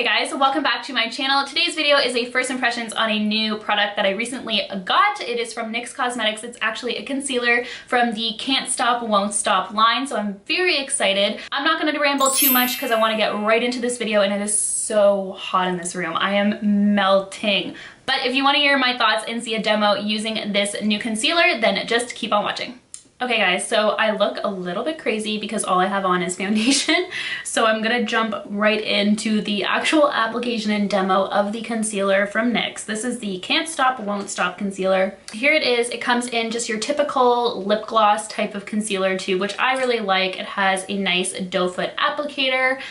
Okay guys, so welcome back to my channel. Today's video is a first impressions on a new product that I recently got. It is from NYX Cosmetics. It's actually a concealer from the Can't Stop Won't Stop line, so I'm very excited. I'm not going to ramble too much because I want to get right into this video, and it is so hot in this room. I am melting. But if you want to hear my thoughts and see a demo using this new concealer, then just keep on watching. Okay guys, so I look a little bit crazy because all I have on is foundation. So I'm gonna jump right into the actual application and demo of the concealer from NYX. This is the Can't Stop Won't Stop concealer. Here it is. It comes in just your typical lip gloss type of concealer tube, which I really like. It has a nice doe foot applicator,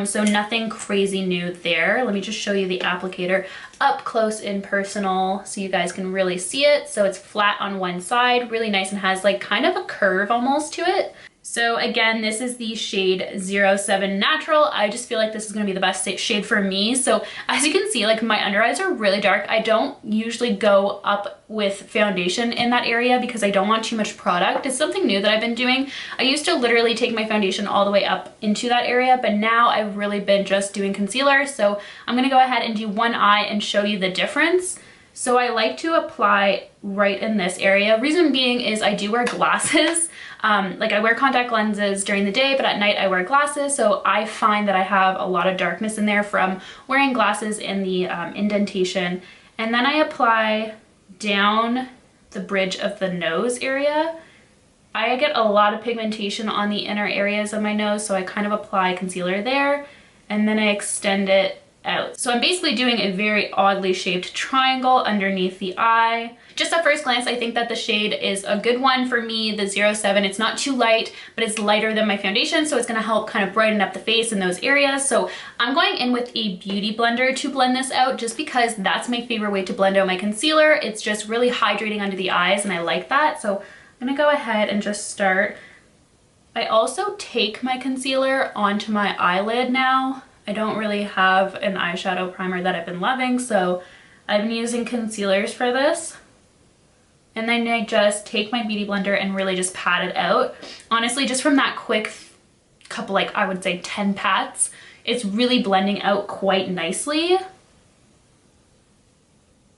so nothing crazy new there. Let me just show you the applicator up close and personal so you guys can really see it. So it's flat on one side, really nice, and has like kind of a curve almost to it. So again, this is the shade 07 Natural. I just feel like this is going to be the best shade for me. So as you can see, like my under eyes are really dark. I don't usually go up with foundation in that area because I don't want too much product. It's something new that I've been doing. I used to literally take my foundation all the way up into that area, but now I've really been just doing concealer. So I'm going to go ahead and do one eye and show you the difference. So I like to apply right in this area. Reason being is I do wear glasses. Like I wear contact lenses during the day, but at night I wear glasses. So I find that I have a lot of darkness in there from wearing glasses in the indentation. And then I apply down the bridge of the nose area. I get a lot of pigmentation on the inner areas of my nose, so I kind of apply concealer there and then I extend it out. So I'm basically doing a very oddly shaped triangle underneath the eye. Just at first glance, I think that the shade is a good one for me, the 07. It's not too light, but it's lighter than my foundation, so it's gonna help kind of brighten up the face in those areas. So I'm going in with a beauty blender to blend this out just because that's my favorite way to blend out my concealer. It's just really hydrating under the eyes and I like that. So I'm gonna go ahead and just start. I also take my concealer onto my eyelid now. I don't really have an eyeshadow primer that I've been loving, so I've been using concealers for this. And then I just take my beauty blender and really just pat it out. Honestly, just from that quick couple, like I would say 10 pats, it's really blending out quite nicely.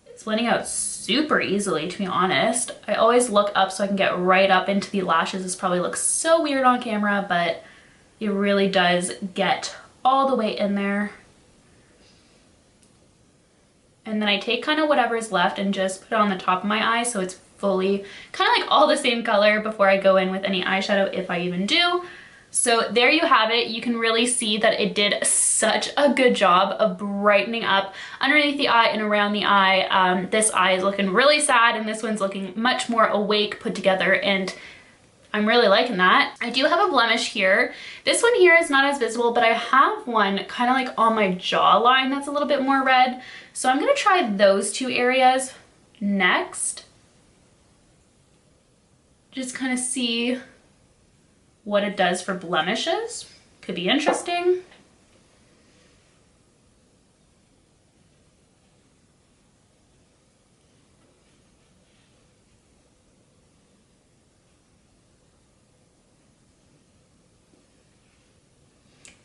It's blending out super easily, to be honest. I always look up so I can get right up into the lashes. This probably looks so weird on camera, but it really does get all the way in there. And then I take kind of whatever is left and just put it on the top of my eye so it's fully kind of like all the same color before I go in with any eyeshadow, if I even do. So there you have it. You can really see that it did such a good job of brightening up underneath the eye and around the eye. This eye is looking really sad and this one's looking much more awake, put together, and I'm really liking that. I do have a blemish here. This one here is not as visible, but I have one kind of like on my jawline that's a little bit more red. So I'm gonna try those two areas next. Just kind of see what it does for blemishes. Could be interesting.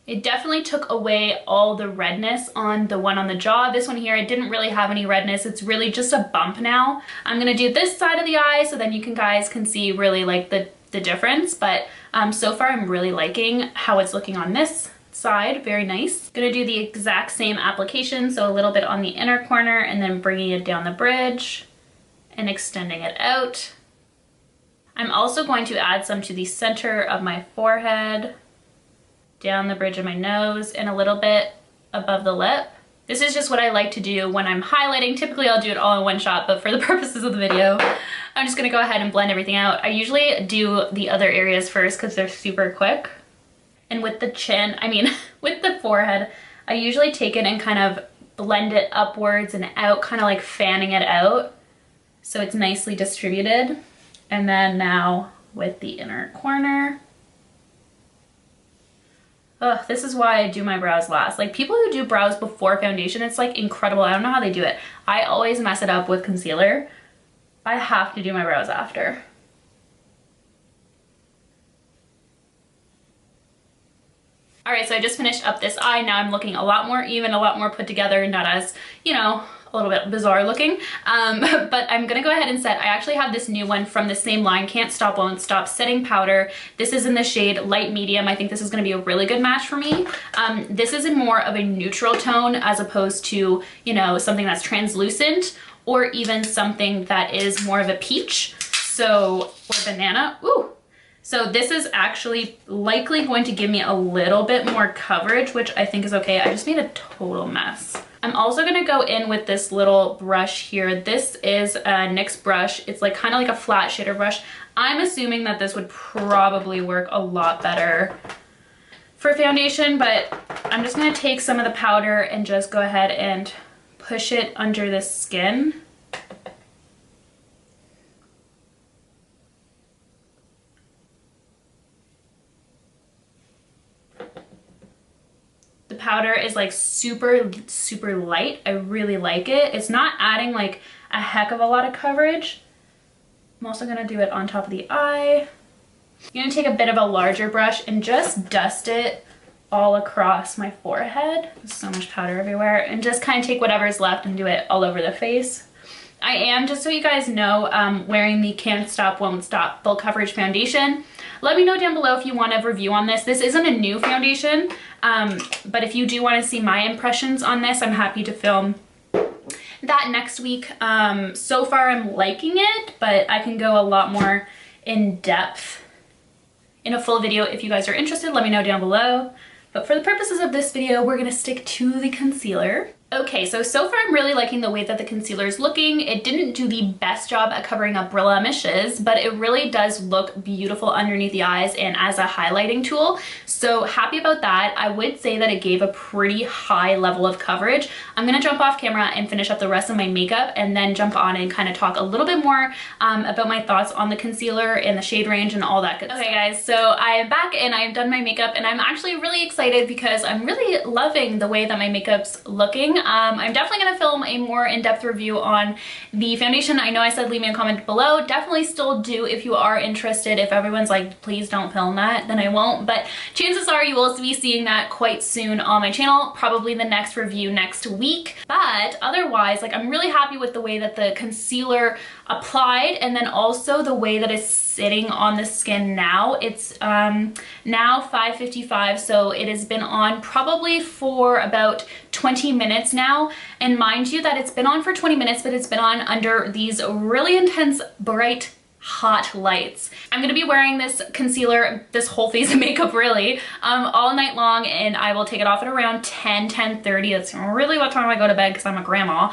It definitely took away all the redness on the one on the jaw. This one here, it didn't really have any redness. It's really just a bump now. I'm gonna do this side of the eye so then you guys can see really like the difference. But so far I'm really liking how it's looking on this side. Very nice. Gonna do the exact same application. So a little bit on the inner corner and then bringing it down the bridge and extending it out. I'm also going to add some to the center of my forehead, down the bridge of my nose, and a little bit above the lip. This is just what I like to do when I'm highlighting. Typically I'll do it all in one shot, but for the purposes of the video, I'm just gonna go ahead and blend everything out. I usually do the other areas first because they're super quick. And with the chin, I mean, with the forehead, I usually take it and kind of blend it upwards and out, kind of like fanning it out so it's nicely distributed. And then now with the inner corner. Ugh, this is why I do my brows last. Like people who do brows before foundation, it's like incredible. I don't know how they do it. I always mess it up with concealer. I have to do my brows after. All right, so I just finished up this eye. Now I'm looking a lot more even, a lot more put together, not as, you know, a little bit bizarre looking. But I'm gonna go ahead and set, I actually have this new one from the same line, Can't Stop, Won't Stop Setting Powder. This is in the shade Light Medium. I think this is gonna be a really good match for me. This is in more of a neutral tone as opposed to, you know, something that's translucent or even something that is more of a peach. So, or banana, ooh. So this is actually likely going to give me a little bit more coverage, which I think is okay. I just made a total mess. I'm also gonna go in with this little brush here. This is a NYX brush. It's like kind of like a flat shader brush. I'm assuming that this would probably work a lot better for foundation, but I'm just gonna take some of the powder and just go ahead and push it under the skin. The powder is like super, super light. I really like it. It's not adding like a heck of a lot of coverage. I'm also gonna do it on top of the eye. I'm gonna take a bit of a larger brush and just dust it all across my forehead. There's so much powder everywhere, and just kind of take whatever's left and do it all over the face. I am, just so you guys know, wearing the Can't Stop, Won't Stop Full Coverage Foundation. Let me know down below if you want a review on this. This isn't a new foundation, but if you do want to see my impressions on this, I'm happy to film that next week. So far I'm liking it, but I can go a lot more in depth in a full video. If you guys are interested, let me know down below. But for the purposes of this video, we're gonna stick to the concealer. Okay, so far I'm really liking the way that the concealer is looking. It didn't do the best job at covering up blemishes, but it really does look beautiful underneath the eyes and as a highlighting tool. So happy about that. I would say that it gave a pretty high level of coverage. I'm gonna jump off camera and finish up the rest of my makeup and then jump on and kind of talk a little bit more about my thoughts on the concealer and the shade range and all that good stuff. Okay guys, so I am back and I've done my makeup and I'm actually really excited because I'm really loving the way that my makeup's looking. I'm definitely gonna film a more in-depth review on the foundation. I know I said leave me a comment below. Definitely still do if you are interested. If everyone's like, please don't film that, then I won't. But chances are you will be seeing that quite soon on my channel, probably the next review next week. But otherwise, like, I'm really happy with the way that the concealer applied and then also the way that it's sitting on the skin now. It's now 5:55, so it has been on probably for about 20 minutes now. And mind you that it's been on for 20 minutes, but it's been on under these really intense, bright, hot lights. I'm gonna be wearing this concealer, this whole face of makeup really, all night long, and I will take it off at around 10:30. That's really what time I go to bed because I'm a grandma.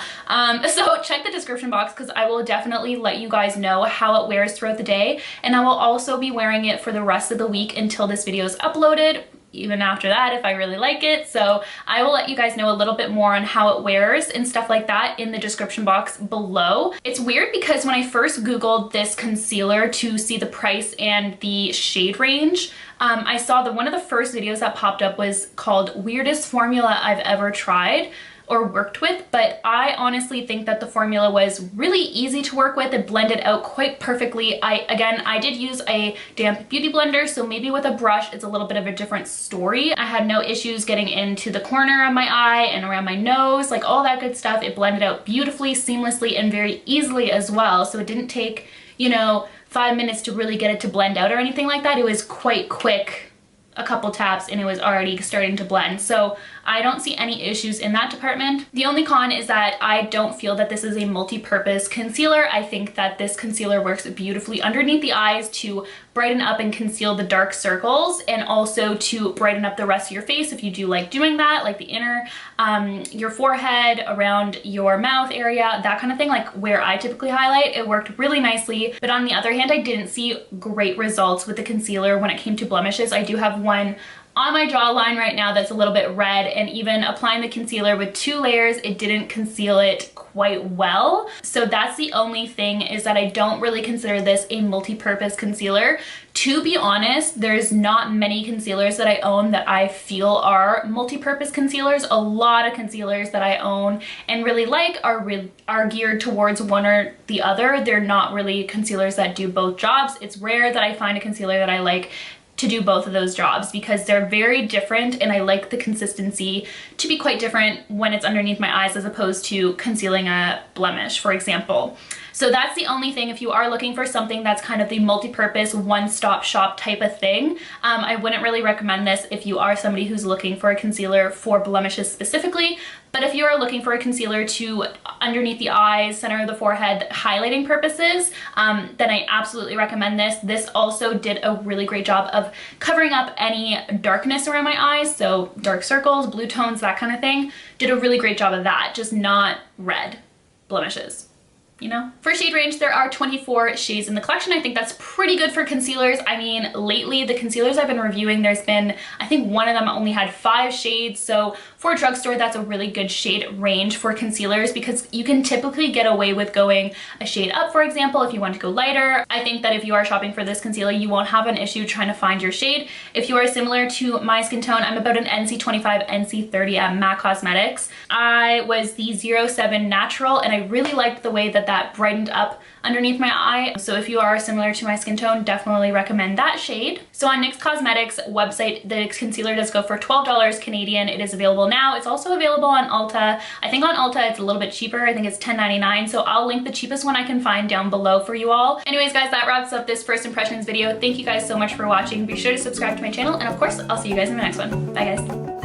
So check the description box because I will definitely let you guys know how it wears throughout the day, and I will also be wearing it for the rest of the week until this video is uploaded, even after that if I really like it. So I will let you guys know a little bit more on how it wears and stuff like that in the description box below. It's weird because when I first Googled this concealer to see the price and the shade range, I saw that one of the first videos that popped up was called Weirdest Formula I've Ever Tried or worked with, but I honestly think that the formula was really easy to work with. It blended out quite perfectly. I did use a damp beauty blender, so maybe with a brush it's a little bit of a different story. I had no issues getting into the corner of my eye and around my nose, like all that good stuff. It blended out beautifully, seamlessly, and very easily as well, so it didn't take, you know, 5 minutes to really get it to blend out or anything like that. It was quite quick, a couple taps and it was already starting to blend. So I don't see any issues in that department. The only con is that I don't feel that this is a multi-purpose concealer. I think that this concealer works beautifully underneath the eyes to brighten up and conceal the dark circles, and also to brighten up the rest of your face if you do like doing that, like the inner, your forehead, around your mouth area, that kind of thing, like where I typically highlight. It worked really nicely. But on the other hand, I didn't see great results with the concealer when it came to blemishes. I do have one on my jawline right now that's a little bit red, and even applying the concealer with 2 layers, it didn't conceal it quite well. So that's the only thing, is that I don't really consider this a multi-purpose concealer. To be honest, there's not many concealers that I own that I feel are multi-purpose concealers. A lot of concealers that I own and really like are geared towards one or the other. They're not really concealers that do both jobs. It's rare that I find a concealer that I like to do both of those jobs because they're very different, and I like the consistency to be quite different when it's underneath my eyes as opposed to concealing a blemish, for example. So that's the only thing. If you are looking for something that's kind of the multi-purpose, one-stop shop type of thing, I wouldn't really recommend this if you are somebody who's looking for a concealer for blemishes specifically. But if you are looking for a concealer to underneath the eyes, center of the forehead, highlighting purposes, then I absolutely recommend this. This also did a really great job of covering up any darkness around my eyes, so dark circles, blue tones, that kind of thing. Did a really great job of that, just not red blemishes. You know? For shade range, there are 24 shades in the collection. I think that's pretty good for concealers. I mean, lately, the concealers I've been reviewing, there's been, I think one of them only had 5 shades. So for a drugstore, that's a really good shade range for concealers because you can typically get away with going a shade up, for example, if you want to go lighter. I think that if you are shopping for this concealer, you won't have an issue trying to find your shade. If you are similar to my skin tone, I'm about an NC25, NC30 at MAC Cosmetics. I was the 07 Natural, and I really liked the way that that brightened up underneath my eye. So if you are similar to my skin tone, definitely recommend that shade. So on NYX Cosmetics website, the concealer does go for $12 Canadian. It is available now. It's also available on Ulta. I think on Ulta it's a little bit cheaper. I think it's $10.99. So I'll link the cheapest one I can find down below for you all. Anyways, guys, that wraps up this first impressions video. Thank you guys so much for watching. Be sure to subscribe to my channel, and of course, I'll see you guys in the next one. Bye, guys.